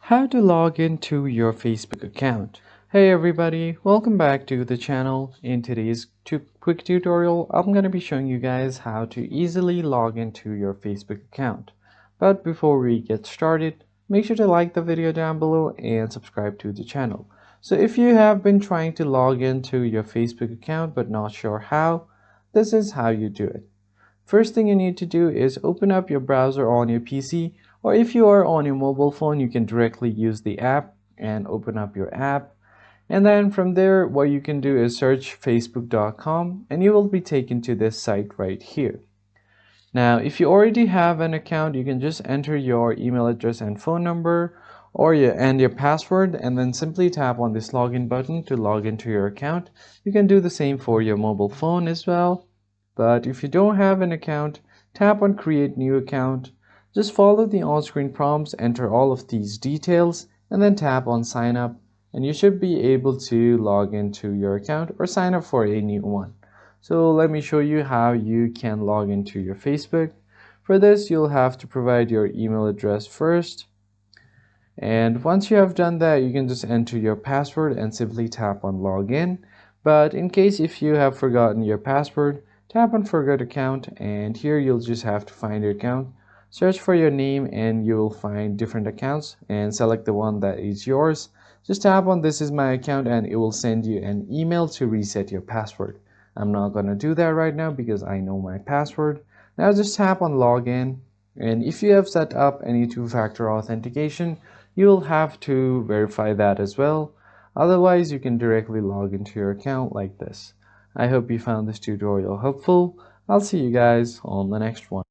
How to log into your Facebook account. Hey everybody, welcome back to the channel. In today's quick tutorial, I'm going to be showing you guys how to easily log into your Facebook account. But before we get started, make sure to like the video down below and subscribe to the channel. So if you have been trying to log into your Facebook account but not sure how, this is how you do it. First thing you need to do is open up your browser on your PC, or if you are on your mobile phone, you can directly use the app and open up your app. And then from there, what you can do is search facebook.com and you will be taken to this site right here. Now, if you already have an account, you can just enter your email address and phone number and your password, and then simply tap on this login button to log into your account. You can do the same for your mobile phone as well. But if you don't have an account, tap on create new account. Just follow the on-screen prompts, enter all of these details, and then tap on sign up, and you should be able to log into your account or sign up for a new one. So let me show you how you can log into your Facebook. For this, you'll have to provide your email address first. And once you have done that, you can just enter your password and simply tap on login. But in case if you have forgotten your password, tap on forget account, and here you'll just have to find your account. Search for your name and you will find different accounts and select the one that is yours. Just tap on this is my account and it will send you an email to reset your password. I'm not going to do that right now because I know my password. Now just tap on login, and if you have set up any two-factor authentication, you'll have to verify that as well. Otherwise, you can directly log into your account like this. I hope you found this tutorial helpful. I'll see you guys on the next one.